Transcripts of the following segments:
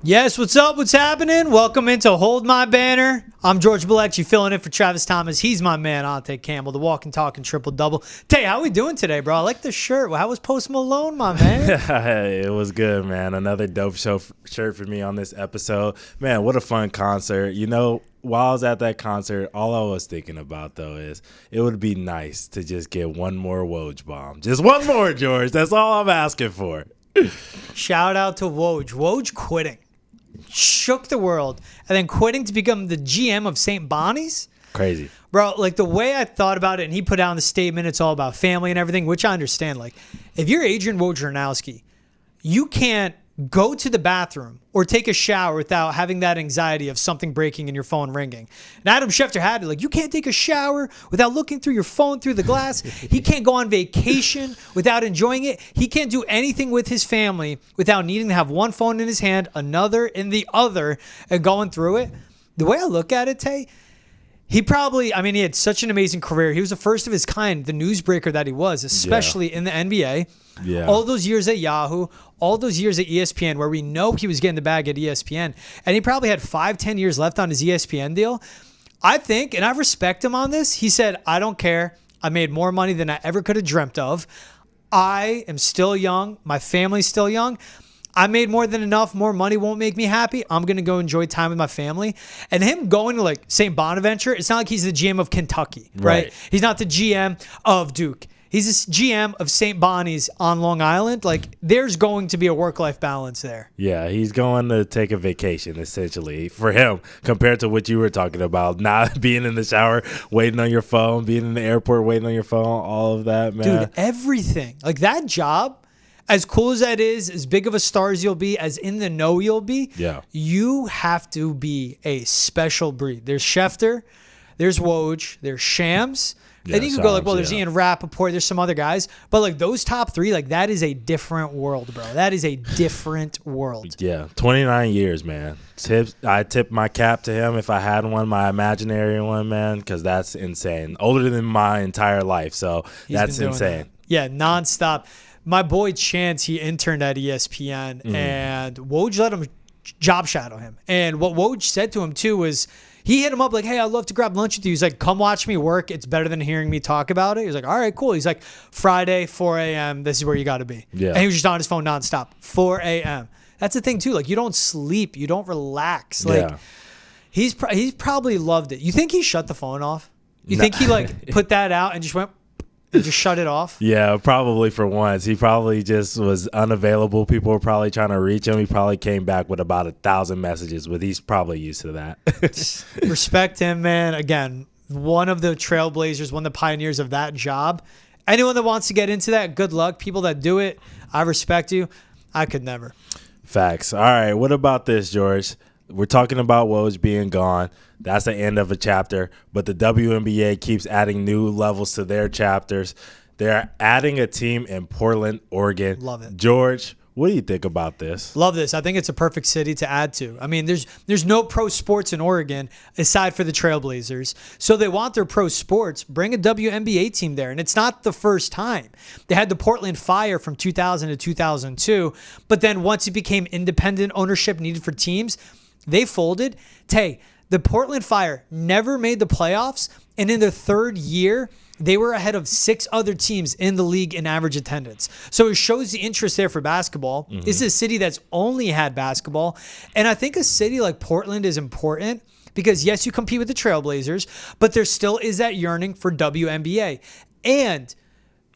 Yes, what's up? What's happening? Welcome into Hold My Banner. I'm George Balekji filling in for Travis Thomas. He's my man, Ountae Campbell, the walking, talking triple-double. Tay, how we doing today, bro? I like the shirt. How was Post Malone, my man? It was good, man. Another dope shirt for me on this episode. Man, what a fun concert. You know, while I was at that concert, all I was thinking about, though, is it would be nice to just get one more Woj bomb. Just one more, George. That's all I'm asking for. Shout out to Woj. Woj quitting. Shook the world. And then quitting to become the GM of St. Bonnie's? Crazy. Bro, like the way I thought about it, and he put out in the statement, it's all about family and everything, which I understand. Like, if you're Adrian Wojnarowski, you can't go to the bathroom or take a shower without having that anxiety of something breaking and your phone ringing. And Adam Schefter had it. Like, you can't take a shower without looking through your phone through the glass. He can't go on vacation without enjoying it. He can't do anything with his family without needing to have one phone in his hand, another in the other, and going through it. The way I look at it, Tay, he had such an amazing career. He was the first of his kind, the newsbreaker that he was, especially in the NBA. Yeah. All those years at Yahoo, all those years at ESPN, where we know he was getting the bag at ESPN, and he probably had 5-10 years left on his ESPN deal. I think, and I respect him on this, he said, I don't care. I made more money than I ever could have dreamt of. I am still young. My family's still young. I made more than enough. More money won't make me happy. I'm going to go enjoy time with my family. And him going to like St. Bonaventure, it's not like he's the GM of Kentucky, right? He's not the GM of Duke. He's the GM of St. Bonnie's on Long Island. Like, there's going to be a work-life balance there. Yeah, he's going to take a vacation, essentially, for him, compared to what you were talking about, not being in the shower, waiting on your phone, being in the airport, waiting on your phone, all of that, man. Dude, everything. Like, that job, as cool as that is, as big of a star as you'll be, as in the know you'll be, you have to be a special breed. There's Schefter, there's Woj, there's Shams. Yeah, and you can go like, well, there's Ian Rappaport, there's some other guys. But like those top three, like that is a different world, bro. That is a different world. Yeah, 29 years, man. I tip my cap to him if I had one, my imaginary one, man, because that's insane. Older than my entire life, so that's insane. Yeah, nonstop. My boy Chance, he interned at ESPN, and Woj let him job shadow him. And what Woj said to him, too, was he hit him up like, hey, I'd love to grab lunch with you. He's like, come watch me work. It's better than hearing me talk about it. He's like, all right, cool. He's like, Friday, 4 a.m., this is where you got to be. Yeah. And he was just on his phone nonstop, 4 a.m. That's the thing, too. Like, you don't sleep. You don't relax. Like, he's probably loved it. You think he shut the phone off? You think he, like, put that out and just went... just shut it off? Yeah, probably for once. He probably just was unavailable. People were probably trying to reach him. He probably came back with about 1,000 messages, but he's probably used to that. Respect him, man. Again, one of the trailblazers, one of the pioneers of that job. Anyone that wants to get into that, good luck. People that do it, I respect you. I could never. Facts. All right, what about this, George? We're talking about Woj being gone. That's the end of a chapter. But the WNBA keeps adding new levels to their chapters. They're adding a team in Portland, Oregon. Love it. George, what do you think about this? Love this. I think it's a perfect city to add to. I mean, there's no pro sports in Oregon aside for the Trailblazers. So they want their pro sports. Bring a WNBA team there. And it's not the first time. They had the Portland Fire from 2000 to 2002. But then once it became independent ownership needed for teams, they folded. Tay, the Portland Fire never made the playoffs, and in their third year, they were ahead of 6 other teams in the league in average attendance. So it shows the interest there for basketball. This is a city that's only had basketball, and I think a city like Portland is important because, yes, you compete with the Trailblazers, but there still is that yearning for WNBA. And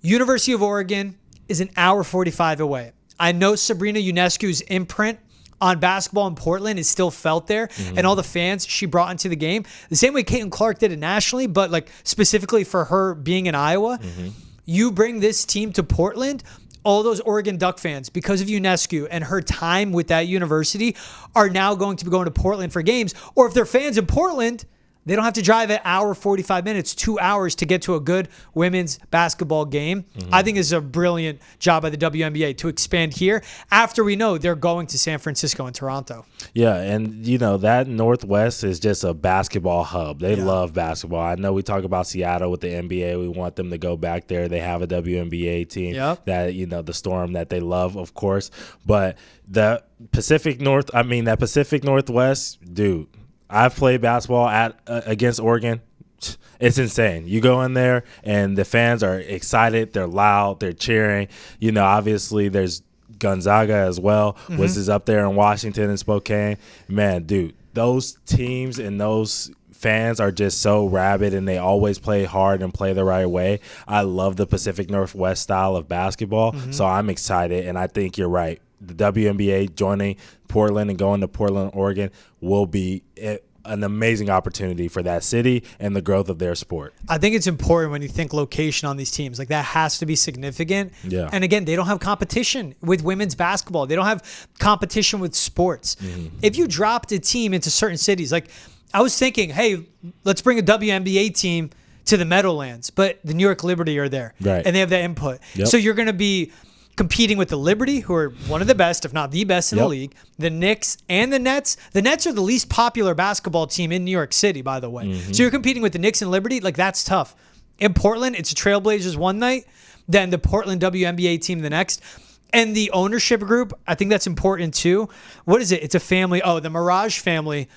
University of Oregon is an hour 45 away. I know Sabrina Ionescu's imprint on basketball in Portland is still felt there, and all the fans she brought into the game. The same way Caitlin Clark did it nationally, but like specifically for her being in Iowa. You bring this team to Portland, all those Oregon Duck fans, because of Ionescu and her time with that university, are now going to be going to Portland for games. Or if they're fans in Portland, They don't have to drive an hour, 45 minutes, 2 hours to get to a good women's basketball game. I think it's a brilliant job by the WNBA to expand here after we know they're going to San Francisco and Toronto. Yeah, and that Northwest is just a basketball hub. They love basketball. I know we talk about Seattle with the NBA. We want them to go back there. They have a WNBA team that the Storm that they love, of course. But that Pacific Northwest, dude. I've played basketball against Oregon. It's insane. You go in there and the fans are excited. They're loud. They're cheering. Obviously there's Gonzaga as well, which is up there in Washington and Spokane. Man, dude, those teams and those fans are just so rabid, and they always play hard and play the right way. I love the Pacific Northwest style of basketball, so I'm excited, and I think you're right. The WNBA joining Portland and going to Portland, Oregon will be an amazing opportunity for that city and the growth of their sport. I think it's important when you think location on these teams. Like, that has to be significant. Yeah. And again, they don't have competition with women's basketball. They don't have competition with sports. If you dropped a team into certain cities, like I was thinking, hey, let's bring a WNBA team to the Meadowlands, but the New York Liberty are there. Right. And they have that input. Yep. So you're going to be competing with the Liberty, who are one of the best, if not the best in the league, the Knicks and the Nets. The Nets are the least popular basketball team in New York City, by the way. So you're competing with the Knicks and Liberty. Like, that's tough. In Portland, it's the Trailblazers one night, then the Portland WNBA team the next. And the ownership group, I think that's important too. What is it? It's a family. Oh, the Mirage family.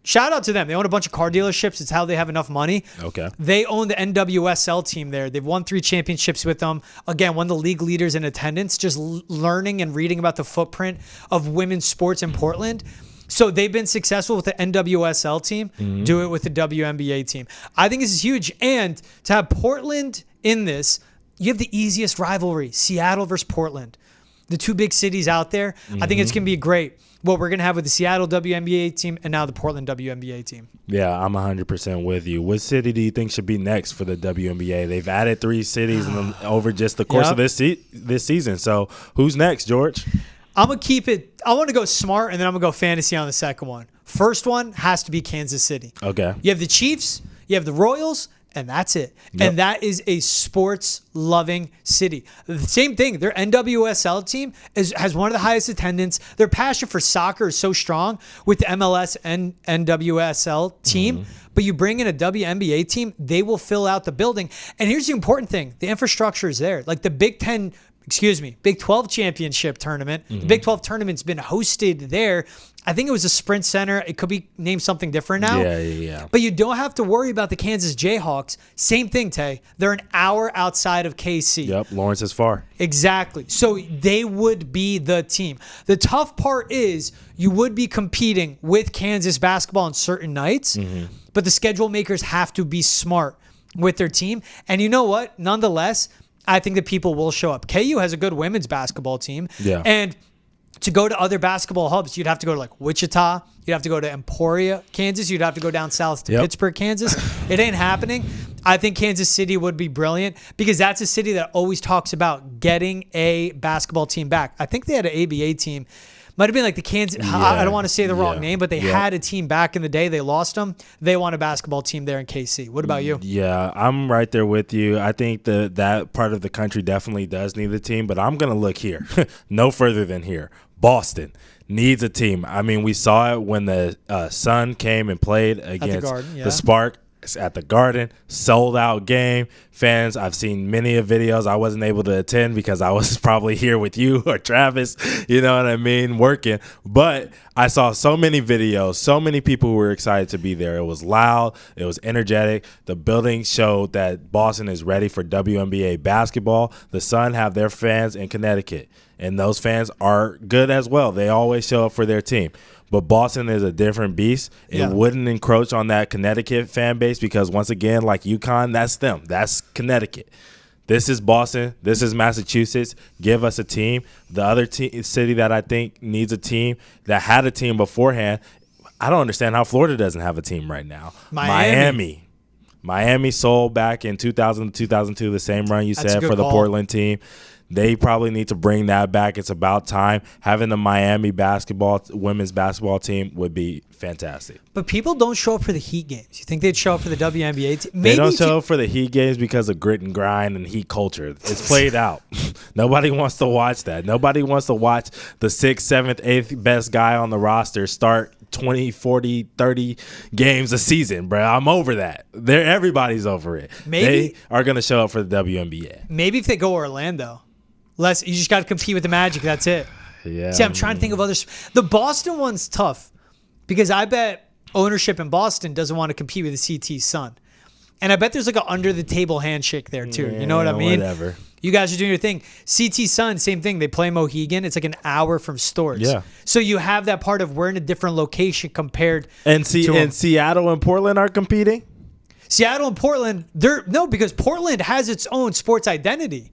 Shout out to them. They own a bunch of car dealerships. It's how they have enough money. Okay. They own the NWSL team there. They've won 3 championships with them. Again, one of the league leaders in attendance, just learning and reading about the footprint of women's sports in Portland. So they've been successful with the NWSL team. Do it with the WNBA team. I think this is huge. And to have Portland in this, you have the easiest rivalry, Seattle versus Portland. The 2 big cities out there. I think it's going to be great what we're going to have with the Seattle WNBA team and now the Portland WNBA team. Yeah, I'm 100% with you. What city do you think should be next for the WNBA? They've added 3 cities over just the course of this season. So who's next, George? I'm going to keep it. I want to go smart, and then I'm going to go fantasy on the second one. First one has to be Kansas City. Okay. You have the Chiefs, you have the Royals, and that's it. Yep. And that is a sports-loving city. The same thing. Their NWSL team has one of the highest attendance. Their passion for soccer is so strong with the MLS and NWSL team. But you bring in a WNBA team, they will fill out the building. And here's the important thing. The infrastructure is there. Like the Big 12 championship tournament. The Big 12 tournament's been hosted there. I think it was a Sprint Center. It could be named something different now. Yeah. But you don't have to worry about the Kansas Jayhawks. Same thing, Tay. They're an hour outside of KC. Yep, Lawrence is far. Exactly. So they would be the team. The tough part is you would be competing with Kansas basketball on certain nights, but the schedule makers have to be smart with their team. And you know what? Nonetheless, I think that people will show up. KU has a good women's basketball team. Yeah. And to go to other basketball hubs, you'd have to go to like Wichita. You'd have to go to Emporia, Kansas. You'd have to go down south to Pittsburgh, Kansas. It ain't happening. I think Kansas City would be brilliant because that's a city that always talks about getting a basketball team back. I think they had an ABA team. Might have been like the Kansas. I don't want to say the wrong name, but they had a team back in the day. They lost them. They want a basketball team there in KC. What about you? Yeah, I'm right there with you. I think that part of the country definitely does need a team, but I'm going to look here. No further than here. Boston needs a team. I mean, we saw it when the Sun came and played against the Spark at the Garden. Sold out game. Fans, I've seen many of videos. I wasn't able to attend because I was probably here with you or Travis, you know what I mean, working. But I saw so many videos, so many people who were excited to be there. It was loud. It was energetic. The building showed that Boston is ready for WNBA basketball. The Sun have their fans in Connecticut, and those fans are good as well. They always show up for their team. But Boston is a different beast. It wouldn't encroach on that Connecticut fan base because, once again, like UConn, that's them. That's Connecticut. This is Boston. This is Massachusetts. Give us a team. The other city that I think needs a team, that had a team beforehand, I don't understand how Florida doesn't have a team right now. Miami sold back in 2000 to 2002, the same run you said for the Portland team. They probably need to bring that back. It's about time. Having the Miami women's basketball team would be fantastic. But people don't show up for the Heat games. You think they'd show up for the WNBA team? They don't show up for the Heat games because of grit and grind and Heat culture. It's played out. Nobody wants to watch that. Nobody wants to watch the 6th, 7th, 8th best guy on the roster start 20, 40, 30 games a season, bro. I'm over that. Everybody's over it. They are going to show up for the WNBA. Maybe if they go Orlando. You just got to compete with the Magic. That's it. Yeah. See, I'm trying to think of others. The Boston one's tough because I bet ownership in Boston doesn't want to compete with the CT Sun. And I bet there's like an under-the-table handshake there, too. Yeah, you know what I mean? Whatever. You guys are doing your thing. CT Sun, same thing. They play Mohegan. It's like an hour from Storrs. Yeah. So you have that part of we're in a different location compared and to Seattle and Portland are competing? Seattle and Portland, because Portland has its own sports identity.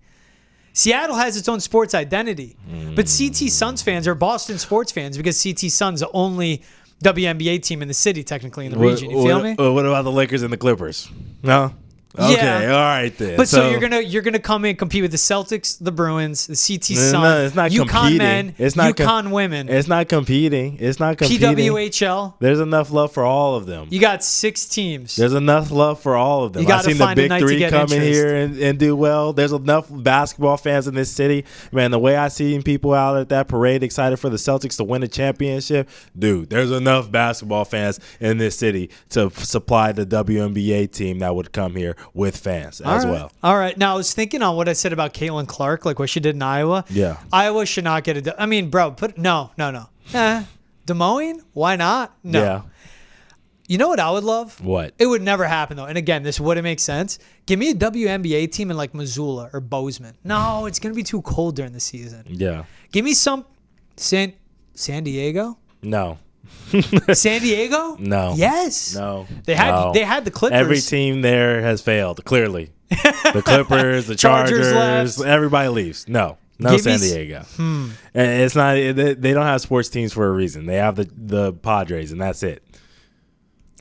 Seattle has its own sports identity. But CT Suns fans are Boston sports fans because CT Suns the only WNBA team in the city, technically, in the region. You feel me? What about the Lakers and the Clippers? No? Okay, yeah. All right then. But so you're gonna come in and compete with the Celtics, the Bruins, the CT Sun, no, it's not UConn competing. men, It's not UConn women. It's not competing. PWHL. There's enough love for all of them. You got 6 teams. There's enough love for all of them. You gotta I've seen the find a big night to three get come in interest. here and do well. There's enough basketball fans in this city. Man, the way I seen people out at that parade excited for the Celtics to win a championship, dude, there's enough basketball fans in this city to supply the WNBA team that would come here with fans as well. All right. Now, I was thinking on what I said about Caitlin Clark, like what she did in Iowa. Yeah. Iowa should not get I mean, bro, no. Des Moines? Why not? No. Yeah. You know what I would love? What? It would never happen, though. And again, this wouldn't make sense. Give me a WNBA team in like Missoula or Bozeman. No, it's going to be too cold during the season. Yeah. Give me some San Diego? No. San Diego? No. Yes. No. They had the Clippers. Every team there has failed, clearly. The Clippers, the Chargers Chargers, left. Everybody leaves. No San Diego. And it's not. They don't have sports teams for a reason. They have the Padres, and that's it.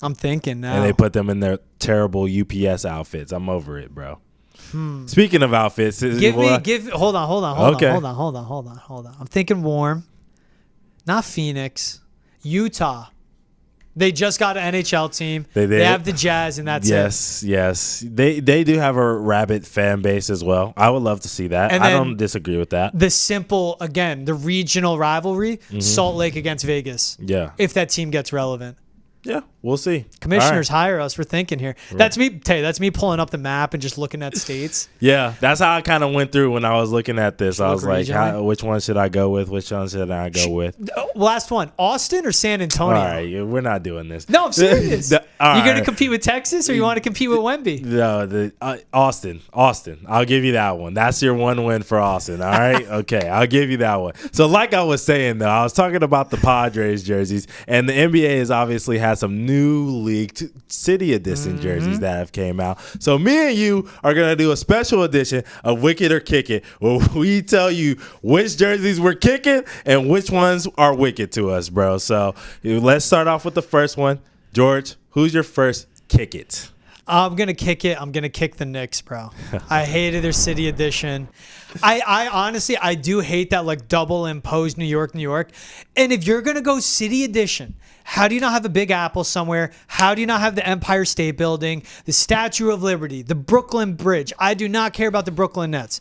I'm thinking now. And they put them in their terrible UPS outfits. I'm over it, bro. Speaking of outfits, hold on. Okay. Hold on. I'm thinking warm. Not Phoenix. Utah. They just got an NHL team. They have the Jazz, and that's it. Yes. They do have a rabid fan base as well. I would love to see that. And I don't disagree with that. The simple, again, the regional rivalry, Salt Lake against Vegas. Yeah. If that team gets relevant. Yeah, we'll see. Commissioners hire us. We're thinking here. Right. That's me. That's me pulling up the map and just looking at states. Yeah, that's how I kind of went through when I was looking at this. I was like, which one should I go with? Which one should I go with? Last one, Austin or San Antonio? All right, we're not doing this. No, I'm serious. You going to compete with Texas or you want to compete with Wemby? No, Austin. I'll give you that one. That's your one win for Austin. All right, okay, I'll give you that one. So, like I was saying though, I was talking about the Padres jerseys, and the NBA has obviously had some new leaked city edition jerseys that have came out. So me and you are going to do a special edition of Wicked or Kick It, where we tell you which jerseys we're kicking and which ones are wicked to us, bro. So let's start off with the first one. George, who's your first Kick It? I'm going to kick it. I'm going to kick the Knicks, bro. I hated their city edition. I honestly, I do hate that like double imposed New York. And if you're going to go city edition, how do you not have a Big Apple somewhere? How do you not have the Empire State Building, the Statue of Liberty, the Brooklyn Bridge? I do not care about the Brooklyn Nets.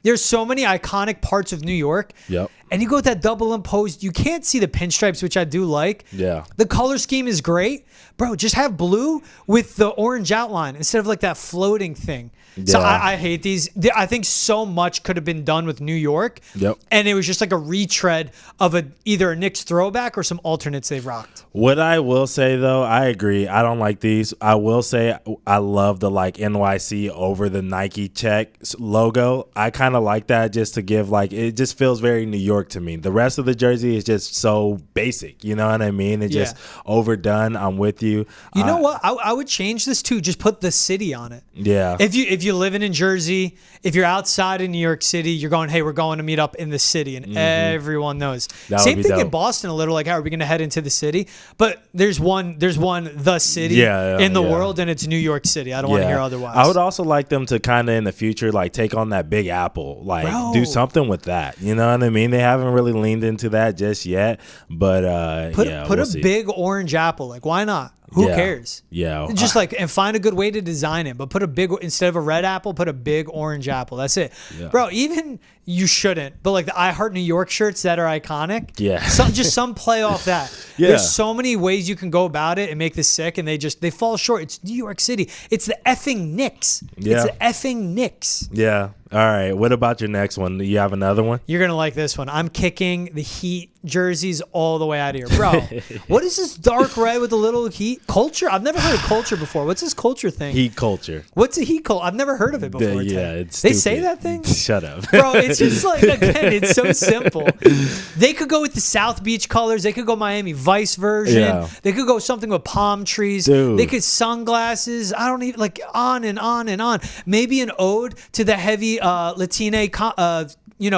There's so many iconic parts of New York. Yep. And you go with that double imposed, you can't see the pinstripes, which I do like. Yeah. The color scheme is great. Bro, just have blue with the orange outline instead of like that floating thing. Yeah. So I hate these. I think so much could have been done with New York. Yep. And it was just like a retread of either a Knicks throwback or some alternates they've rocked. What I will say, though, I agree. I don't like these. I will say I love the like NYC over the Nike check logo. I kind of like that just to give like, it just feels very New York York to me. The rest of the jersey is just so basic. You know what I mean? It's just overdone. I'm with you. You know what? I would change this too. Just put the city on it. Yeah. If you living in Jersey, if you're outside in New York City, you're going, hey, we're going to meet up in the city, and everyone knows. Same thing in Boston a little, like, how are we going to head into the city? But there's one the city in the world, and it's New York City. I don't want to hear otherwise. I would also like them to kind of in the future, like, take on that Big Apple, like do something with that. You know what I mean? They haven't really leaned into that just yet, but put a big orange apple. Like, why not? Who cares? Yeah. Just and find a good way to design it. But put a big, instead of a red apple, put a big orange apple. That's it. Yeah. Bro, even you shouldn't. But like the I Heart New York shirts that are iconic. Yeah. Some play off that. Yeah. There's so many ways you can go about it and make this sick, and they fall short. It's New York City. It's the effing Knicks. Yeah. It's the effing Knicks. Yeah. All right. What about your next one? Do you have another one? You're going to like this one. I'm kicking the Heat jerseys all the way out of here. Bro, what is this dark red with the little Heat culture? I've never heard of culture before. What's this culture thing? Heat culture. What's a Heat culture? I've never heard of it before. It's They stupid. say that thing? Shut up. Bro, it's just like, again, it's so simple. They could go with the South Beach colors. They could go Miami Vice version. Yeah. They could go something with palm trees. Dude. They could sunglasses. I don't even, like, on and on and on. Maybe an ode to the heavy Latina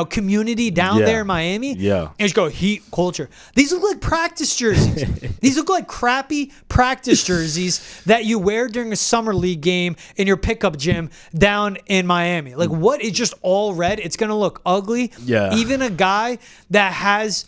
community down there in Miami. Yeah. And just go Heat culture. These look like practice jerseys. These look like crappy practice jerseys that you wear during a summer league game in your pickup gym down in Miami. Like, what? It's just all red. It's going to look ugly. Yeah. Even a guy that has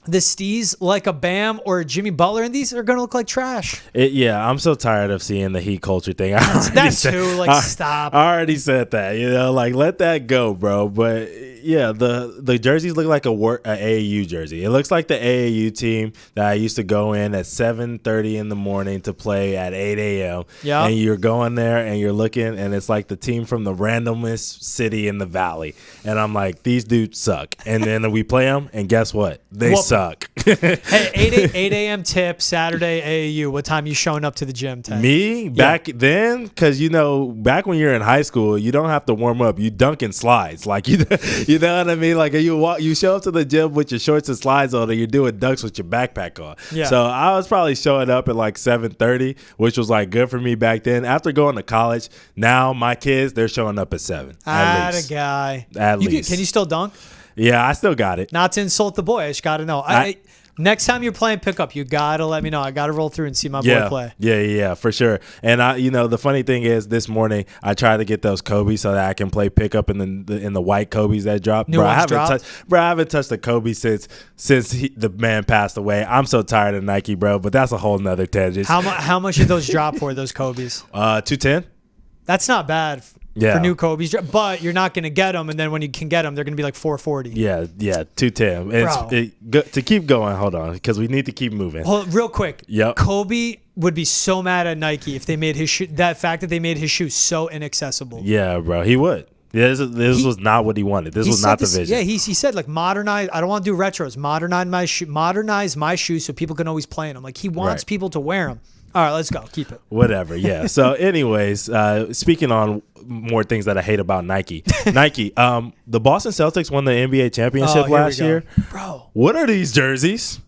the steez like a Bam or a Jimmy Butler, and these are going to look like trash. I'm so tired of seeing the Heat culture thing. Stop. I already said that, like, let that go, bro. But yeah, the jerseys look like a AAU jersey. It looks like the AAU team that I used to go in at 7:30 in the morning to play at 8 a.m. Yeah. And you're going there and you're looking, and it's like the team from the randomest city in the valley. And I'm like, these dudes suck. And then we play them, and guess what? They suck. Hey, 8 a.m. tip, Saturday AAU. What time you showing up to the gym, Ted? Me? Back then? Because, back when you're in high school, you don't have to warm up. You dunk in slides. Like, you know what I mean? Like, you show up to the gym with your shorts and slides on, and you're doing dunks with your backpack on. Yeah. So I was probably showing up at like 7:30, which was like good for me back then. After going to college, now my kids, they're showing up at 7. At least. A guy. At least. Can you still dunk? Yeah, I still got it. Not to insult the boy. I just got to know. Next time you're playing pickup, you got to let me know. I got to roll through and see my boy play. Yeah, for sure. And the funny thing is, this morning I tried to get those Kobe's so that I can play pickup in the white Kobe's that dropped. I haven't touched the Kobe since the man passed away. I'm so tired of Nike, bro. But that's a whole nother tangent. How much did those drop for, those Kobe's? $210. That's not bad. For new Kobe's, but you're not going to get them, and then when you can get them, they're going to be like $440. Yeah, $210. To keep going, hold on, because we need to keep moving. Real quick. Yep. Kobe would be so mad at Nike if they made his shoe, that fact that they made his shoe so inaccessible. Yeah, bro, he would. This was not what he wanted. This was not the vision. Yeah, he said, like, modernize. I don't want to do retros. Modernize my shoes so people can always play in them. Like, he wants people to wear them. All right, let's go. Keep it. Whatever, yeah. So anyways, speaking on more things that I hate about Nike. The Boston Celtics won the NBA championship last year. Bro. What are these jerseys?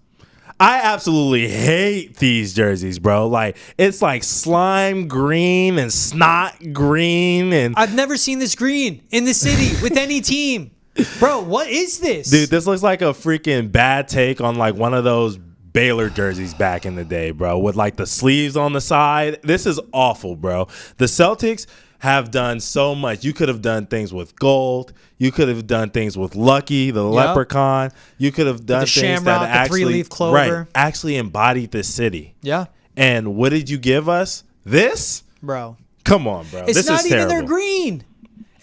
I absolutely hate these jerseys, bro. Like, it's like slime green and snot green. And I've never seen this green in the city with any team. Bro, what is this? Dude, this looks like a freaking bad take on like one of those Baylor jerseys back in the day, bro, with like the sleeves on the side. This is awful, bro. The Celtics have done so much. You could have done things with gold. You could have done things with Lucky, the leprechaun. You could have done things Shamrock, that actually, the 3-leaf clover. Actually embodied the city. Yeah. And what did you give us? This? Bro. Come on, bro. It's this not is even terrible. their green.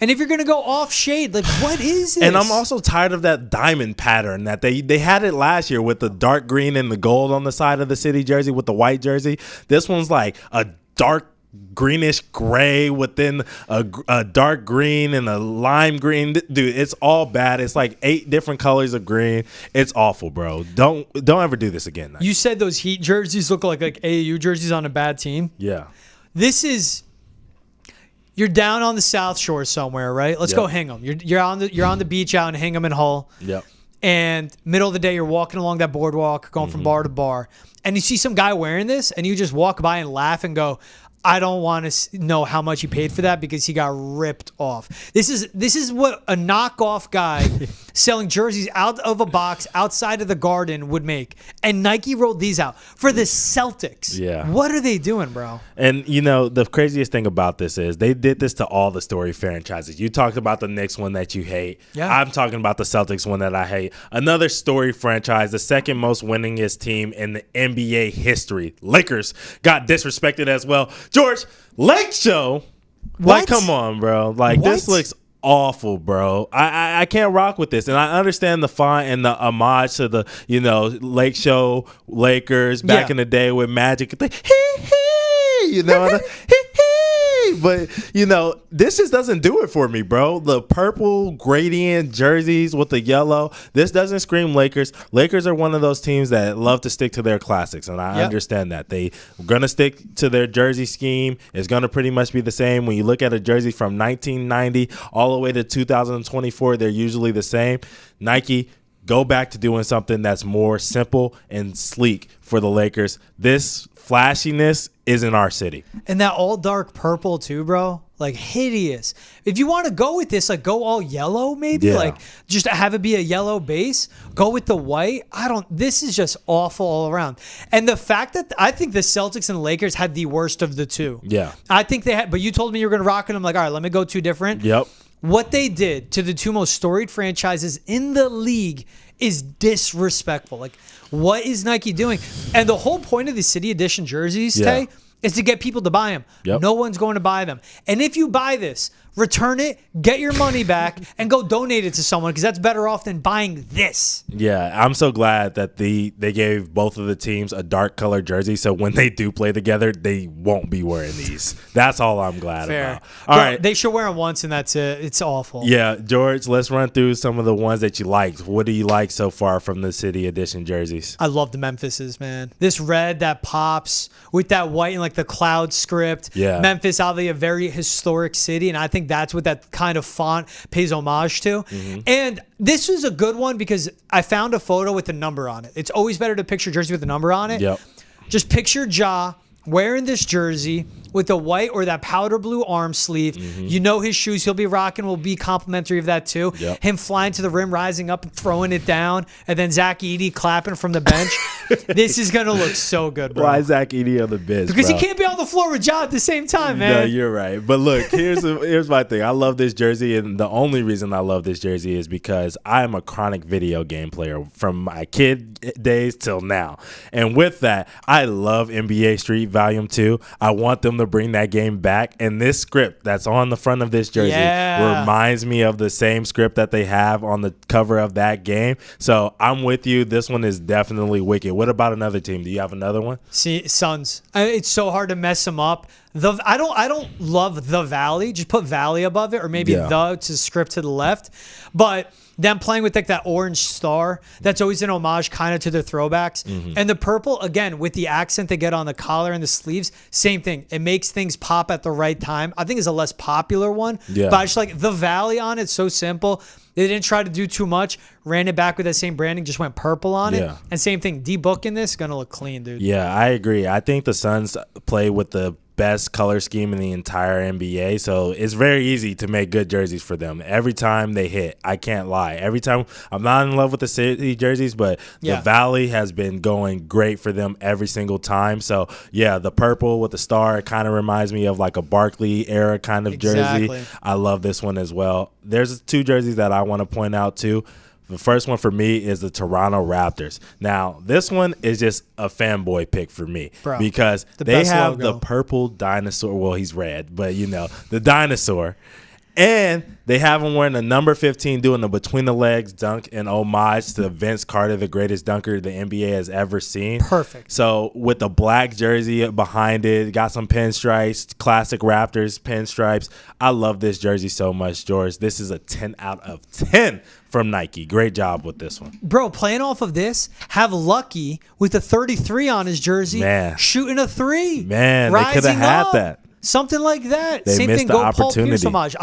And if you're going to go off shade, like, what is this? And I'm also tired of that diamond pattern that they had it last year with the dark green and the gold on the side of the city jersey with the white jersey. This one's like a dark greenish gray within a dark green and a lime green. Dude, it's all bad. It's like 8 different colors of green. It's awful, bro. Don't ever do this again. You said those Heat jerseys look like AAU jerseys on a bad team? Yeah. This is... You're down on the South Shore somewhere, right? Let's go Hingham. You're on the beach out in Hingham and Hull. Yep. and middle of the day, you're walking along that boardwalk, going from bar to bar, and you see some guy wearing this, and you just walk by and laugh and go, I don't want to know how much he paid for that because he got ripped off. This is what a knockoff guy selling jerseys out of a box outside of the Garden would make. And Nike rolled these out for the Celtics. Yeah. What are they doing, bro? And, the craziest thing about this is they did this to all the story franchises. You talked about the Knicks one that you hate. Yeah. I'm talking about the Celtics one that I hate. Another story franchise, the second most winningest team in the NBA history. Lakers got disrespected as well. George, Lake Show. Like, come on, bro. Like, this looks awful, bro. I can't rock with this. And I understand the font and the homage to the, Lake Show Lakers back in the day with Magic. But, this just doesn't do it for me, bro. The purple gradient jerseys with the yellow, this doesn't scream Lakers. Lakers are one of those teams that love to stick to their classics, and I understand that. They're going to stick to their jersey scheme. It's going to pretty much be the same. When you look at a jersey from 1990 all the way to 2024, they're usually the same. Nike, go back to doing something that's more simple and sleek for the Lakers. This flashiness is in our city. And that all dark purple too, bro. Like, hideous. If you want to go with this, like, go all yellow maybe. Yeah. Like, just have it be a yellow base. Go with the white. This is just awful all around. And the fact that I think the Celtics and Lakers had the worst of the two. Yeah. I think they had, but you told me you were going to rock it. I'm like, all right, let me go two different. Yep. What they did to the two most storied franchises in the league is disrespectful. Like, what is Nike doing? And the whole point of the City Edition jerseys, Tay, is to get people to buy them. Yep. No one's going to buy them. And if you buy this, return it, get your money back, and go donate it to someone because that's better off than buying this. Yeah, I'm so glad that they gave both of the teams a dark color jersey, so when they do play together, they won't be wearing these. That's all I'm glad about. All right. They should wear them once, and that's it. It's awful. Yeah, George, let's run through some of the ones that you liked. What do you like so far from the City Edition jerseys? I love the Memphises, man. This red that pops with that white and like the cloud script. Yeah. Memphis, obviously a very historic city, and I think that's what that kind of font pays homage to. And this was a good one because I found a photo with a number on it. It's always better to picture a jersey with a number on it. Yep. Just picture Ja wearing this jersey with the white or that powder blue arm sleeve. His shoes he'll be rocking will be complimentary of that too. Yep. Him flying to the rim, rising up and throwing it down, and then Zach Edey clapping from the bench. This is going to look so good, bro. Why is Zach Edey on the bench, Because bro? he can't be on the floor with Ja at the same time, man. No, you're right. But look, here's my thing. I love this jersey, and the only reason I love this jersey is because I am a chronic video game player from my kid days till now. And with that, I love NBA Street Volume 2. I want them to bring that game back. And this script that's on the front of this jersey reminds me of the same script that they have on the cover of that game. So I'm with you. This one is definitely wicked. What about another team? Do you have another one? See, Suns. It's so hard to mess them up. I don't love the Valley. Just put Valley above it, or maybe the to script to the left. But them playing with like that orange star, that's always an homage kind of to their throwbacks. And the purple, again, with the accent they get on the collar and the sleeves, same thing. It makes things pop at the right time. I think it's a less popular one. Yeah. But I just like the Valley on it. So simple. They didn't try to do too much. Ran it back with that same branding. Just went purple on it. And same thing. D-Book in this, going to look clean, dude. Yeah, I agree. I think the Suns play with the best color scheme in the entire NBA, so it's very easy to make good jerseys for them. Every time they hit, I can't lie. Every time, I'm not in love with the City jerseys, but the Valley has been going great for them every single time. So yeah, the purple with the star, it kind of reminds me of like a Barkley era kind of jersey. I love this one as well. There's two jerseys that I want to point out too. The first one for me is the Toronto Raptors. Now, this one is just a fanboy pick for me, because they have the purple dinosaur. Well, he's red, but the dinosaur. And they have him wearing the number 15, doing the between the legs dunk in homage to Vince Carter, the greatest dunker the NBA has ever seen. Perfect. So with the black jersey behind it, got some pinstripes, classic Raptors pinstripes. I love this jersey so much, George. This is a 10 out of 10 from Nike. Great job with this one. Bro, playing off of this, have Lucky with the 33 on his jersey, shooting a 3. Man, they could have had that. Something like that. They Same missed thing. the Go Paul opportunity. Pierce homage.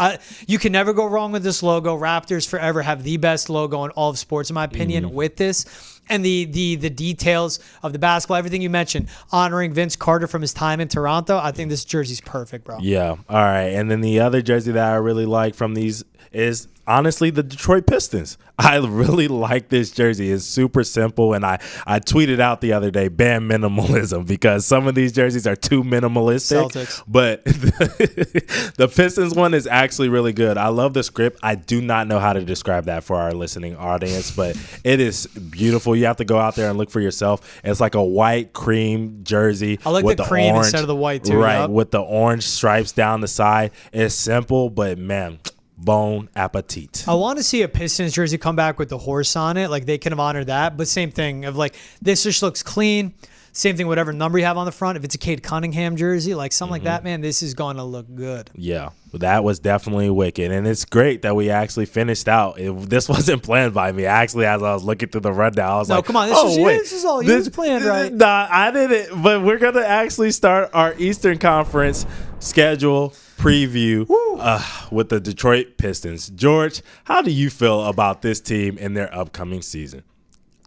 You can never go wrong with this logo. Raptors forever have the best logo in all of sports, in my opinion, with this. And the details of the basketball, everything you mentioned, honoring Vince Carter from his time in Toronto. I think this jersey's perfect, bro. Yeah. All right. And then the other jersey that I really like from these is honestly the Detroit Pistons. I really like this jersey. It's super simple, and I tweeted out the other day, ban minimalism, because some of these jerseys are too minimalistic. Celtics. But the Pistons one is actually really good. I love the script. I do not know how to describe that for our listening audience, but it is beautiful. You have to go out there and look for yourself. It's like a white cream jersey. I like with the cream orange, instead of the white, too. Right, Yep. with the orange stripes down the side. It's simple, but man, bon appetit. I want to see a Pistons jersey come back with the horse on it. Like, they could have honored that. But same thing of like, this just looks clean. Same thing, whatever number you have on the front. If it's a Cade Cunningham jersey, like something like that, man, this is going to look good. Yeah, that was definitely wicked. And it's great that we actually finished out. This wasn't planned by me. Actually, as I was looking through the rundown, I was like, come on. This is all you. This planned, right? Nah, I didn't. But we're going to actually start our Eastern Conference schedule preview with the Detroit Pistons. George, how do you feel about this team in their upcoming season?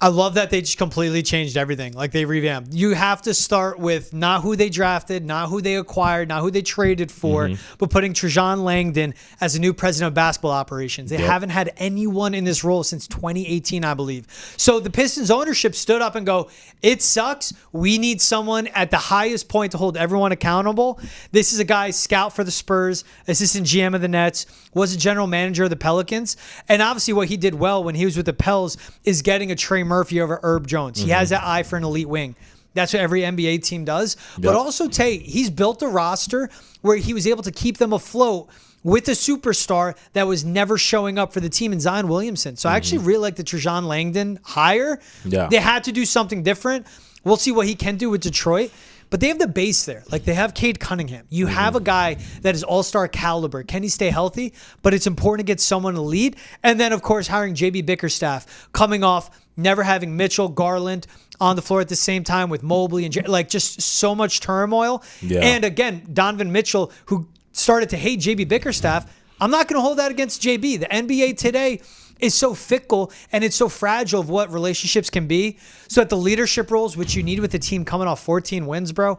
I love that they just completely changed everything. Like, they revamped. You have to start with not who they drafted, not who they acquired, not who they traded for, but putting Trajan Langdon as a new president of basketball operations. They haven't had anyone in this role since 2018, I believe. So the Pistons ownership stood up and go, it sucks. We need someone at the highest point to hold everyone accountable. This is a guy scout for the Spurs, assistant GM of the Nets, was a general manager of the Pelicans. And obviously what he did well when he was with the Pels is getting a Trey Murphy over Herb Jones. He has that eye for an elite wing. That's what every NBA team does. But also, he's built a roster where he was able to keep them afloat with a superstar that was never showing up for the team in Zion Williamson. So I actually really like the Trajan Langdon hire. Yeah. They had to do something different. We'll see what he can do with Detroit. But they have the base there. Like, they have Cade Cunningham. You have a guy that is all-star caliber. Can he stay healthy? But it's important to get someone to lead. And then, of course, hiring JB Bickerstaff, coming off never having Mitchell, Garland on the floor at the same time with Mobley and just so much turmoil. Yeah. And again, Donovan Mitchell, who started to hate JB Bickerstaff. I'm not going to hold that against JB. The NBA today is so fickle and it's so fragile of what relationships can be. So at the leadership roles, which you need with the team coming off 14 wins, bro,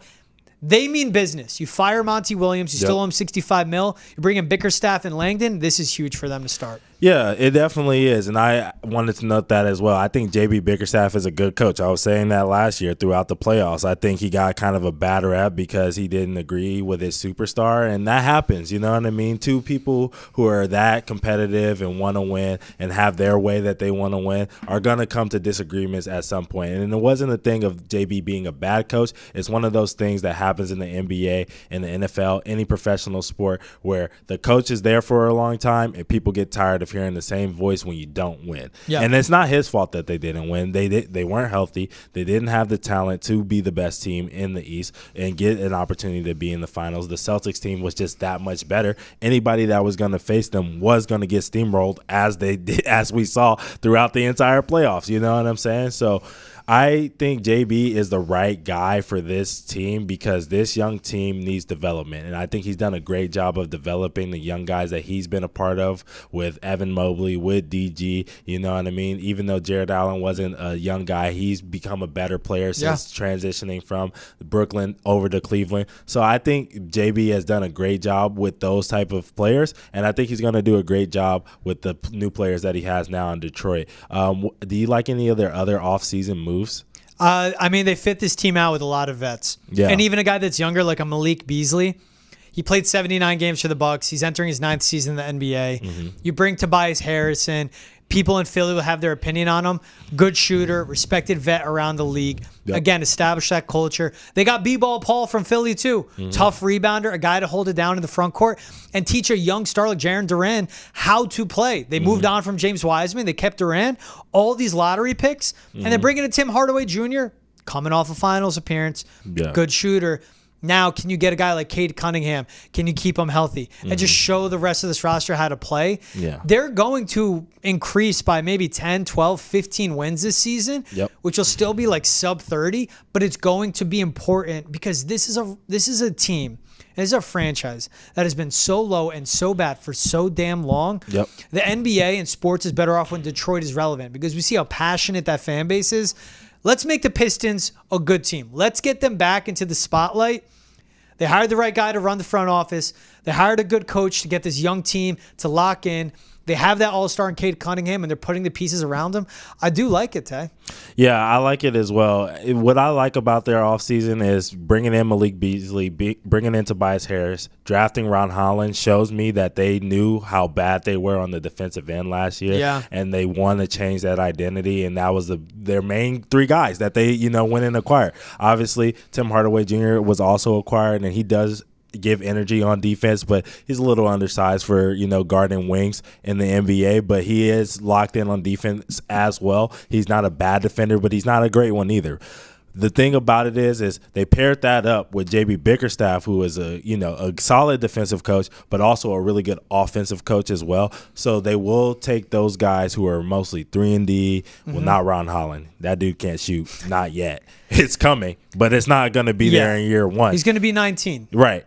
they mean business. You fire Monty Williams, you still owe him $65 million. You bring in Bickerstaff and Langdon. This is huge for them to start. Yeah, it definitely is. And I wanted to note that as well. I think JB Bickerstaff is a good coach. I was saying that last year throughout the playoffs. I think he got kind of a bad rep because he didn't agree with his superstar. And that happens, you know what I mean? Two people who are that competitive and want to win and have their way that they want to win are going to come to disagreements at some point. And it wasn't a thing of JB being a bad coach. It's one of those things that happens in the NBA, in the NFL, any professional sport where the coach is there for a long time and people get tired of hearing the same voice when you don't win. Yeah. And it's not his fault that they didn't win. They weren't healthy. They didn't have the talent to be the best team in the East and get an opportunity to be in the finals. The Celtics team was just that much better. Anybody that was going to face them was going to get steamrolled as they did, as we saw throughout the entire playoffs. You know what I'm saying? So I think JB is the right guy for this team because this young team needs development. And I think he's done a great job of developing the young guys that he's been a part of with Evan Mobley, with DG, you know what I mean? Even though Jared Allen wasn't a young guy, he's become a better player since transitioning from Brooklyn over to Cleveland. So I think JB has done a great job with those type of players. And I think he's going to do a great job with the new players that he has now in Detroit. Do you like any of their other offseason moves? I mean, they fit this team out with a lot of vets. Yeah. And even a guy that's younger, like a Malik Beasley. He played 79 games for the Bucks. He's entering his 9th season in the NBA. You bring Tobias Harrison. People in Philly will have their opinion on him. Good shooter, respected vet around the league. Again, establish that culture. They got B-Ball Paul from Philly too. Tough rebounder, a guy to hold it down in the front court and teach a young star like Jaren Duran how to play. They moved on from James Wiseman. They kept Duran. All these lottery picks. And they're bringing in Tim Hardaway Jr., coming off a finals appearance. Good shooter. Now, can you get a guy like Cade Cunningham? Can you keep him healthy? And just show the rest of this roster how to play? They're going to increase by maybe 10, 12, 15 wins this season, which will still be like sub 30, but it's going to be important because this is a team. And this is a franchise that has been so low and so bad for so damn long. Yep. The NBA and sports is better off when Detroit is relevant because we see how passionate that fan base is. Let's make the Pistons a good team. Let's get them back into the spotlight. They hired the right guy to run the front office. They hired a good coach to get this young team to lock in. They have that all-star in Cade Cunningham, and they're putting the pieces around him. I do like it, Tay. Yeah, I like it as well. What I like about their offseason is bringing in Malik Beasley, bringing in Tobias Harris, drafting Ron Holland shows me that they knew how bad they were on the defensive end last year, and they want to change that identity, and that was their main three guys that they went and acquired. Obviously, Tim Hardaway Jr. was also acquired, and he does give energy on defense, but he's a little undersized for guarding wings in the NBA, but he is locked in on defense as well. He's not a bad defender, but he's not a great one either. The thing about it is they paired that up with JB Bickerstaff, who is a solid defensive coach, but also a really good offensive coach as well. So they will take those guys who are mostly 3-and-D. Well, not Ron Holland. That dude can't shoot. Not yet. It's coming, but it's not going to be there in year one. He's going to be 19. Right.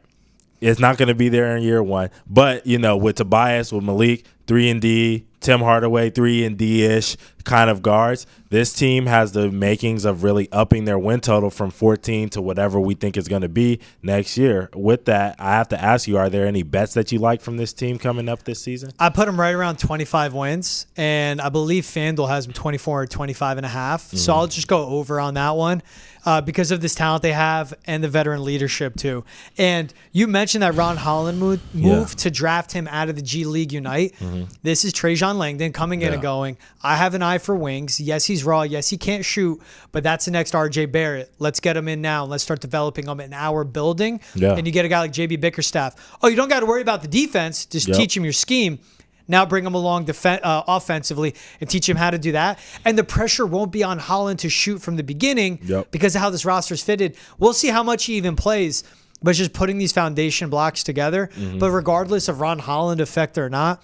It's not going to be there in year one. But, with Tobias, with Malik, 3-and-D, Tim Hardaway, 3-and-D-ish kind of guards, this team has the makings of really upping their win total from 14 to whatever we think it's going to be next year. With that, I have to ask you, are there any bets that you like from this team coming up this season? I put them right around 25 wins, and I believe FanDuel has them 24 or 25.5. So I'll just go over on that one because of this talent they have and the veteran leadership too. And you mentioned that Ron Holland move to draft him out of the G League Unite. This is Trajan Langdon coming in and going, I have an eye for wings. Yes, he's raw. Yes, he can't shoot, but that's the next RJ Barrett. Let's get him in now and let's start developing him in our building. And you get a guy like JB Bickerstaff. Oh, you don't got to worry about the defense. Just teach him your scheme. Now bring him along offensively and teach him how to do that. And the pressure won't be on Holland to shoot from the beginning because of how this roster's fitted. We'll see how much he even plays, but it's just putting these foundation blocks together. But regardless of Ron Holland effect or not,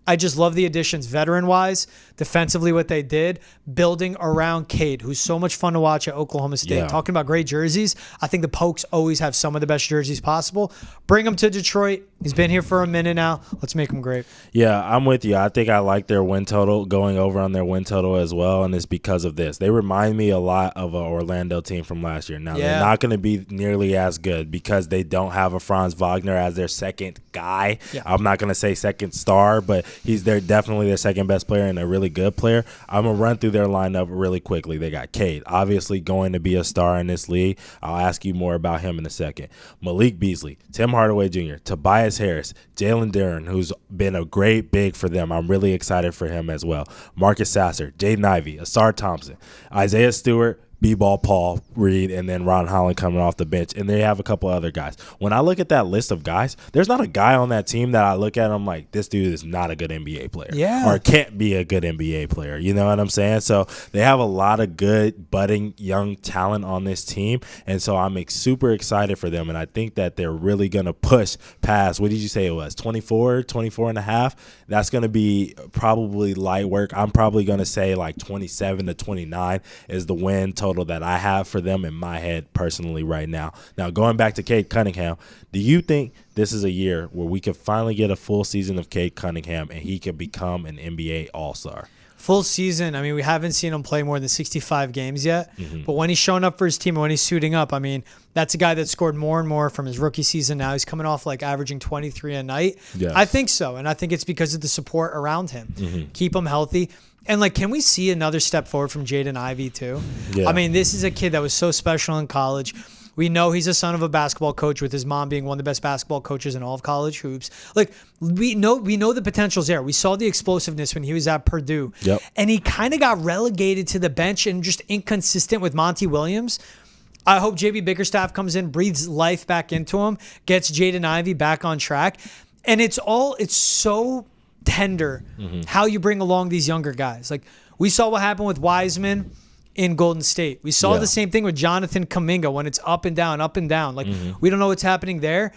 I just love the additions veteran-wise, defensively what they did, building around Cade, who's so much fun to watch at Oklahoma State. Talking about great jerseys, I think the Pokes always have some of the best jerseys possible. Bring him to Detroit. He's been here for a minute now. Let's make him great. Yeah, I'm with you. I think I like their win total, going over on their win total as well, and it's because of this. They remind me a lot of an Orlando team from last year. Now, they're not going to be nearly as good because they don't have a Franz Wagner as their second guy. I'm not going to say second star, but they're definitely their second best player and a really good player. I'm going to run through their lineup really quickly. They got Cade, obviously going to be a star in this league. I'll ask you more about him in a second. Malik Beasley, Tim Hardaway Jr., Tobias Harris, Jalen Duren, who's been a great big for them. I'm really excited for him as well. Marcus Sasser, Jaden Ivey, Asar Thompson, Isaiah Stewart, B-Ball Paul Reed, and then Ron Holland coming off the bench. And they have a couple other guys. When I look at that list of guys, there's not a guy on that team that I look at and I'm like, this dude is not a good NBA player. Or can't be a good NBA player. You know what I'm saying? So they have a lot of good, budding, young talent on this team. And so I'm super excited for them. And I think that they're really going to push past, what did you say it was, 24 and a half? That's going to be probably light work. I'm probably going to say like 27 to 29 is the win total that I have for them in my head personally right now. Now, going back to Cade Cunningham, do you think this is a year where we could finally get a full season of Cade Cunningham and he could become an NBA All-Star? Full season, I mean, we haven't seen him play more than 65 games yet. But when he's showing up for his team and when he's suiting up, I mean, that's a guy that scored more and more from his rookie season. Now he's coming off like averaging 23 a night. I think so. And I think it's because of the support around him. Keep him healthy. And, like, can we see another step forward from Jaden Ivey, too? I mean, this is a kid that was so special in college. We know he's a son of a basketball coach with his mom being one of the best basketball coaches in all of college hoops. Like, we know the potential's there. We saw the explosiveness when he was at Purdue. And he kind of got relegated to the bench and just inconsistent with Monty Williams. I hope JB Bickerstaff comes in, breathes life back into him, gets Jaden Ivey back on track. And it's so tender how you bring along these younger guys. Like, we saw what happened with Wiseman in Golden State. We saw the same thing with Jonathan Kuminga when it's up and down. Like, we don't know what's happening there.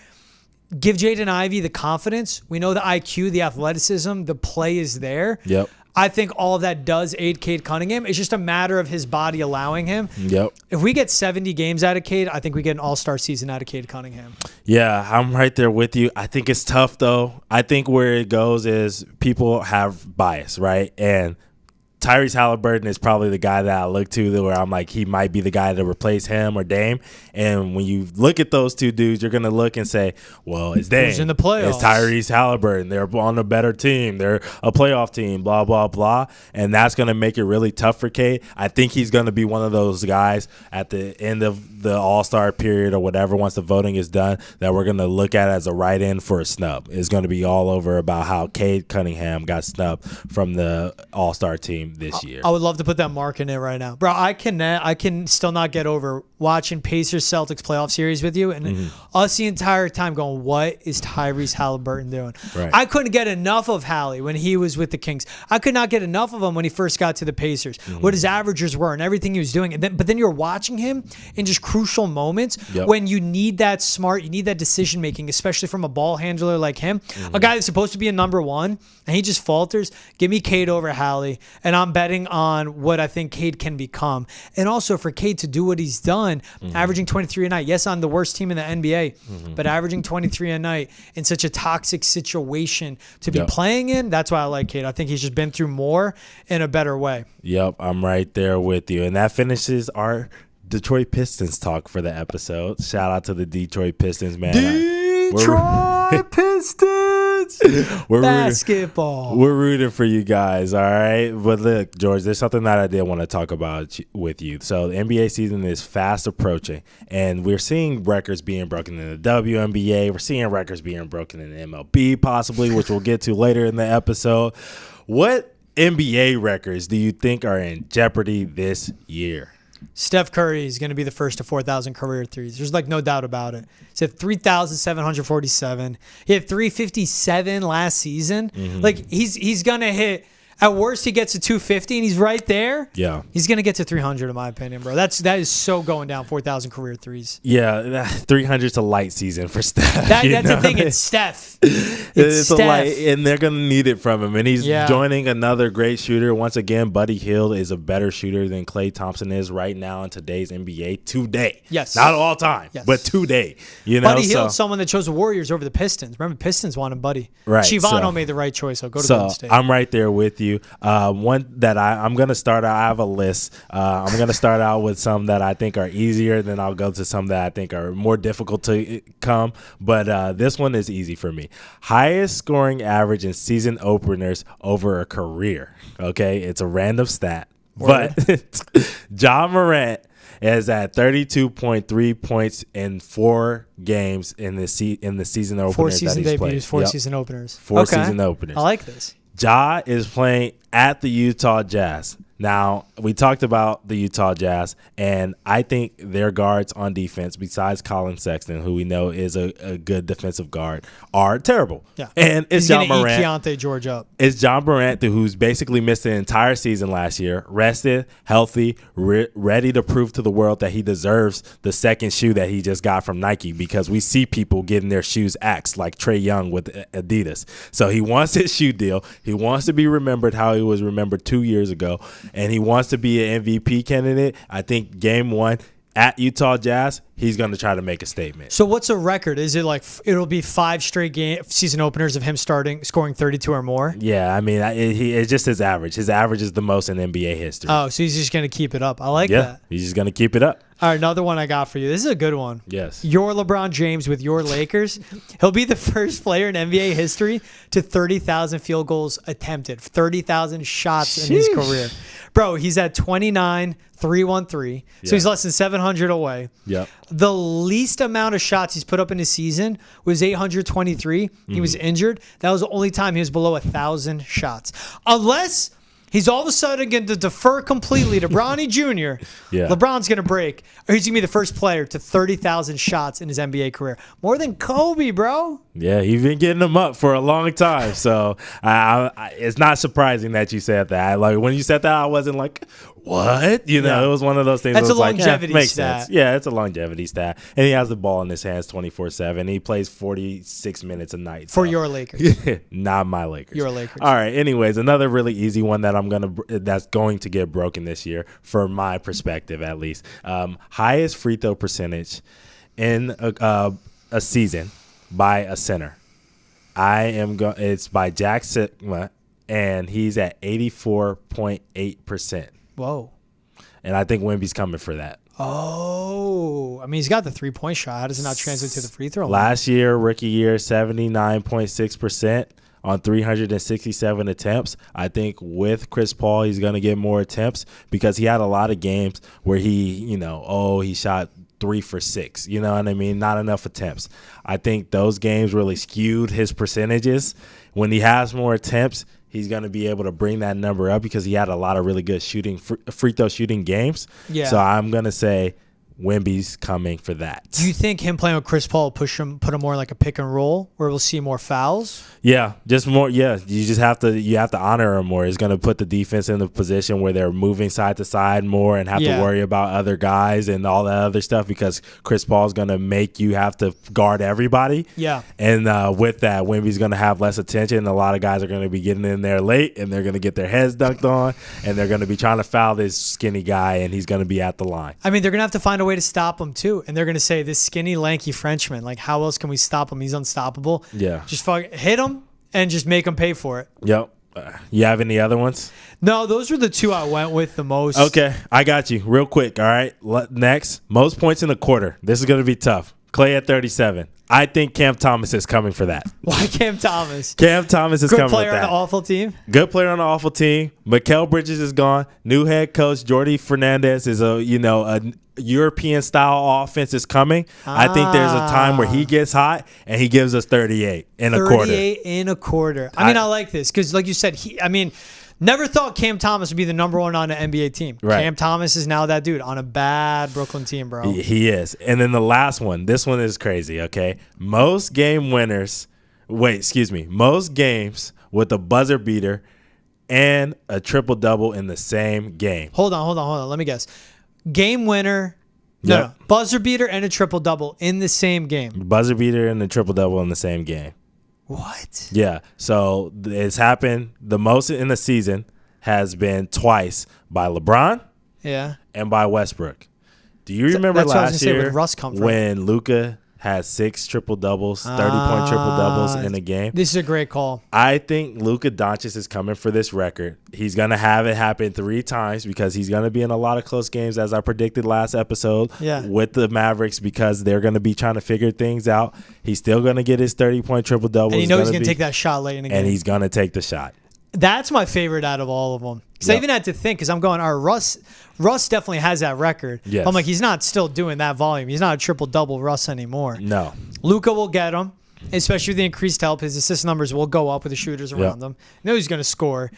Give Jaden Ivey the confidence. We know the IQ, the athleticism, the play is there. I think all of that does aid Cade Cunningham. It's just a matter of his body allowing him. Yep. If we get 70 games out of Cade, I think we get an all-star season out of Cade Cunningham. Yeah, I'm right there with you. I think it's tough, though. I think where it goes is people have bias, right? And Tyrese Halliburton is probably the guy that I look to where I'm like, he might be the guy to replace him or Dame. And when you look at those two dudes, you're going to look and say, well, it's Dame. Who's in the playoffs? It's Tyrese Halliburton. They're on a better team. They're a playoff team, blah, blah, blah. And that's going to make it really tough for Cade. I think he's going to be one of those guys at the end of the All-Star period or whatever, once the voting is done, that we're going to look at as a write-in for a snub. It's going to be all over about how Cade Cunningham got snubbed from the All-Star team this year. I would love to put that mark in it right now. Bro, I can still not get over watching Pacers-Celtics playoff series with you and us the entire time going, what is Tyrese Halliburton doing? Right. I couldn't get enough of Hallie when he was with the Kings. I could not get enough of him when he first got to the Pacers, what his averages were and everything he was doing. But then you're watching him in just crucial moments when you need that smart, you need that decision-making, especially from a ball handler like him, a guy that's supposed to be a number one, and he just falters. Give me Cade over Hallie, and I'm betting on what I think Cade can become. And also for Cade to do what he's done, averaging 23 a night. Yes, on the worst team in the NBA, but averaging 23 a night in such a toxic situation to be playing in, that's why I like Cade. I think he's just been through more in a better way. Yep, I'm right there with you. And that finishes our Detroit Pistons talk for the episode. Shout out to the Detroit Pistons, man. Detroit Pistons basketball. We're rooting for you guys, all right? But look, George, there's something that I did want to talk about with you. So the NBA season is fast approaching, and we're seeing records being broken in the WNBA. We're seeing records being broken in the MLB possibly, which we'll get to later in the episode. What NBA records do you think are in jeopardy this year? Steph Curry is going to be the first to 4,000 career threes. There's like no doubt about it. He's at 3,747. He had 357 last season. Like he's going to hit. At worst, he gets to 250, and he's right there. Yeah. He's going to get to 300, in my opinion, bro. That is so going down, 4,000 career threes. Yeah, 300's a light season for Steph. That's the thing. It's Steph. It's Steph. A light, and they're going to need it from him. And he's joining another great shooter. Once again, Buddy Hield is a better shooter than Klay Thompson is right now in today's NBA today. Yes. Not all time, but today. Buddy Hield's someone that chose the Warriors over the Pistons. Remember, Pistons wanted Buddy. Right. Shivano made the right choice, so go to Golden State. I'm right there with you. One that I'm going to start out, I have a list. I'm going to start out with some that I think are easier, then I'll go to some that I think are more difficult to come. But this one is easy for me. Highest scoring average in season openers over a career. Okay, it's a random stat. But Ja Morant is at 32.3 points in 4 games in the season openers. 4 season that he's debuts, played. 4 season openers. 4 season openers. I like this. Ja is playing at the Utah Jazz. Now, we talked about the Utah Jazz, and I think their guards on defense, besides Colin Sexton, who we know is a good defensive guard, are terrible. Yeah. And it's Ja Morant. He's going to eat Keontae George up. It's Ja Morant, who's basically missed the entire season last year, rested, healthy, ready to prove to the world that he deserves the second shoe that he just got from Nike, because we see people getting their shoes axed like Trae Young with Adidas. So he wants his shoe deal. He wants to be remembered how he was remembered 2 years ago, and he wants to be an MVP candidate. I think game 1 at Utah Jazz, he's going to try to make a statement. So what's a record? Is it like it'll be 5 straight season openers of him scoring 32 or more? Yeah, I mean, it's just his average. His average is the most in NBA history. Oh, so he's just going to keep it up. I like that. Yeah, he's just going to keep it up. All right, another one I got for you. This is a good one. Yes. Your LeBron James with your Lakers. He'll be the first player in NBA history to 30,000 field goals attempted, 30,000 shots in his career. Bro, he's at 29,313. So he's less than 700 away. Yep. The least amount of shots he's put up in his season was 823. He was injured. That was the only time he was below 1,000 shots. Unless He's all of a sudden going to defer completely to Bronny Jr. Yeah. LeBron's going to break. Or he's going to be the first player to 30,000 shots in his NBA career. More than Kobe, bro. Yeah, he's been getting them up for a long time. So it's not surprising that you said that. Like when you said that, I wasn't like, what? You know, It was one of those things. That's that was a longevity makes stat. Sense. Yeah, it's a longevity stat. And he has the ball in his hands 24/7. He plays 46 minutes a night. For your Lakers. Not my Lakers. Your Lakers. All right. Anyways, another really easy one that that's going to get broken this year, for my perspective at least. Highest free throw percentage in a season by a center. It's by Jack Sigma, and he's at 84.8%. Whoa. And I think Wemby's coming for that. Oh, I mean, he's got the 3-point shot. How does it not translate to the free throw line? Last year, rookie year, 79.6% on 367 attempts. I think with Chris Paul, he's going to get more attempts because he had a lot of games where he shot 3 for 6. You know what I mean? Not enough attempts. I think those games really skewed his percentages. When he has more attempts, he's going to be able to bring that number up because he had a lot of really good free throw shooting games. Yeah. So I'm going to say Wemby's coming for that. Do you think him playing with Chris Paul will put him more in like a pick and roll where we'll see more fouls? Yeah, just more. Yeah, you have to honor him more. It's going to put the defense in the position where they're moving side to side more and have to worry about other guys and all that other stuff because Chris Paul's going to make you have to guard everybody. Yeah. And with that, Wemby's going to have less attention. A lot of guys are going to be getting in there late and they're going to get their heads dunked on and they're going to be trying to foul this skinny guy and he's going to be at the line. I mean, they're going to have to find a way to stop him too. And they're going to say, this skinny, lanky Frenchman, like how else can we stop him? He's unstoppable. Yeah. Just hit him and just make him pay for it. Yep. You have any other ones? No, those were the two I went with the most. Okay, I got you. Real quick, all right? Next, most points in a quarter. This is going to be tough. Clay at 37. I think Cam Thomas is coming for that. Why Cam Thomas? Cam Thomas is coming for that. Good player on an awful team? Good player on an awful team. Mikal Bridges is gone. New head coach Jordi Fernandez is a European style offense is coming. I think there's a time where he gets hot and he gives us 38 in a quarter. 38 in a quarter. I mean, I like this because, like you said, never thought Cam Thomas would be the number one on an NBA team. Right. Cam Thomas is now that dude on a bad Brooklyn team, bro. He is. And then the last one. This one is crazy, okay? Most games with a buzzer beater and a triple-double in the same game. Hold on. Let me guess. Game winner. No. Buzzer beater and a triple-double in the same game. Buzzer beater and a triple-double in the same game. What? Yeah. So it's happened. The most in the season has been twice by LeBron and by Westbrook. Do you remember last year when Luka had 6 triple-doubles, 30-point triple-doubles in a game? This is a great call. I think Luka Doncic is coming for this record. He's going to have it happen 3 times because he's going to be in a lot of close games, as I predicted last episode, with the Mavericks because they're going to be trying to figure things out. He's still going to get his 30-point triple-double. And he's going to take that shot late in the game. And he's going to take the shot. That's my favorite out of all of them. Because I even had to think, because I'm going, all right, Russ definitely has that record. Yes. I'm like, he's not still doing that volume. He's not a triple-double Russ anymore. No. Luka will get him, especially with the increased help. His assist numbers will go up with the shooters around him. You know he's going to score.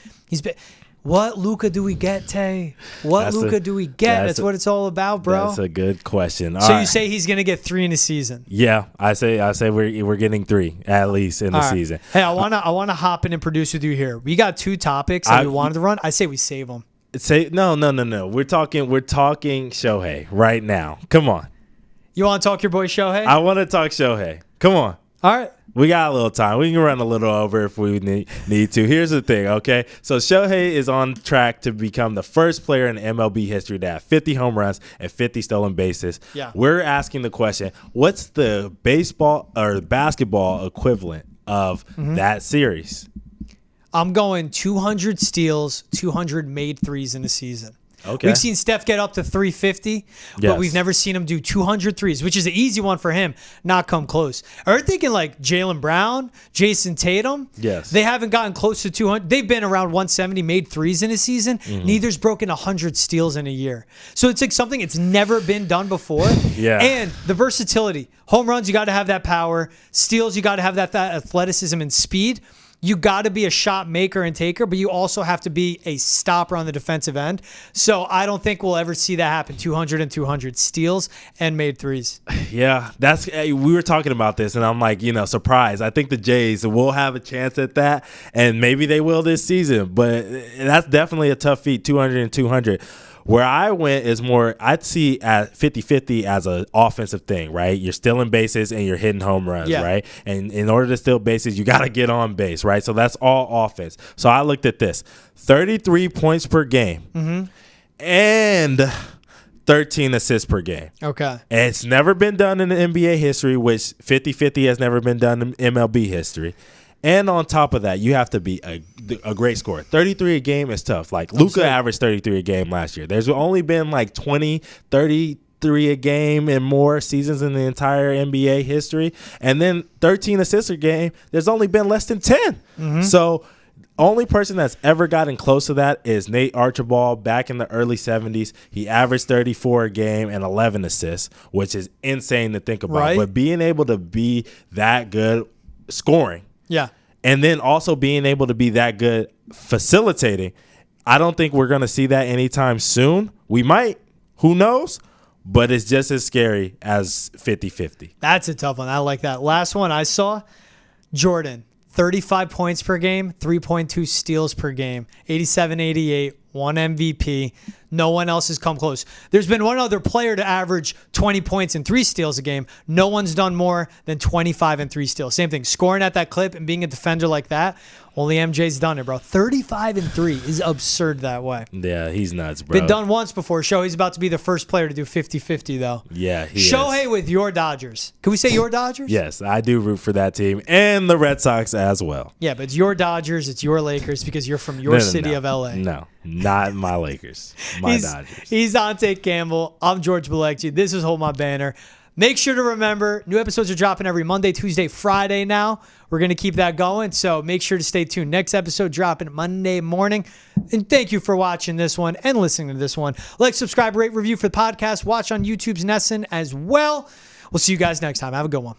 What Luka do we get, Tay? What Luka do we get? That's what it's all about, bro. That's a good question. So you say he's going to get 3 in a season? Yeah, I say we're getting 3 at least in the season. Hey, I wanna hop in and produce with you here. We got 2 topics that we wanted to run. I say we save them. No. We're talking Shohei right now. Come on. You want to talk your boy Shohei? I want to talk Shohei. Come on. All right. We got a little time. We can run a little over if we need to. Here's the thing, okay? So Shohei is on track to become the first player in MLB history to have 50 home runs and 50 stolen bases. Yeah. We're asking the question, what's the baseball or basketball equivalent of that series? I'm going 200 steals, 200 made threes in a season. Okay. We've seen Steph get up to 350, but we've never seen him do 200 threes, which is an easy one for him, not come close. Are you thinking like Jaylen Brown, Jason Tatum? Yes. They haven't gotten close to 200. They've been around 170 made threes in a season. Neither's broken 100 steals in a year. So it's like something it's never been done before. Yeah. And the versatility. Home runs, you got to have that power. Steals, you got to have that athleticism and speed. you got to be a shot maker and taker, but you also have to be a stopper on the defensive end. So I don't think we'll ever see that happen. 200 and 200 steals and made threes. Yeah, we were talking about this, and I'm like, surprised. I think the Jays will have a chance at that, and maybe they will this season, but that's definitely a tough feat, 200 and 200. Where I went is more, I'd see at 50-50 as an offensive thing, right? You're stealing bases and you're hitting home runs, right? And in order to steal bases, you got to get on base, right? So that's all offense. So I looked at this, 33 points per game and 13 assists per game. Okay. And it's never been done in the NBA history, which 50-50 has never been done in MLB history. And on top of that, you have to be a great scorer. 33 a game is tough. Like Luka averaged 33 a game last year. There's only been like 20, 33 a game and more seasons in the entire NBA history. And then 13 assists a game, there's only been less than 10. So only person that's ever gotten close to that is Nate Archibald back in the early 70s. He averaged 34 a game and 11 assists, which is insane to think about. Right. But being able to be that good scoring, yeah, and then also being able to be that good facilitating, I don't think we're going to see that anytime soon. We might. Who knows? But it's just as scary as 50-50. That's a tough one. I like that. Last one I saw, Jordan, 35 points per game, 3.2 steals per game, 87-88, 1 MVP. No one else has come close. There's been one other player to average 20 points and 3 steals a game. No one's done more than 25 and 3 steals. Same thing. Scoring at that clip and being a defender like that, only MJ's done it, bro. 35 and 3 is absurd that way. Yeah, he's nuts, bro. Been done once before. Shohei's about to be the first player to do 50-50, though. Yeah, he Shohei is. with your Dodgers. Can we say your Dodgers? Yes, I do root for that team and the Red Sox as well. Yeah, but it's your Dodgers, it's your Lakers because you're from your city of LA. No, not my Lakers. My Dodgers. He's Ountae Campbell. I'm George Balekji. This is Hold My Banner. Make sure to remember, new episodes are dropping every Monday, Tuesday, Friday now. We're going to keep that going, so make sure to stay tuned. Next episode dropping Monday morning. And thank you for watching this one and listening to this one. Like, subscribe, rate, review for the podcast. Watch on YouTube's Nesson as well. We'll see you guys next time. Have a good one.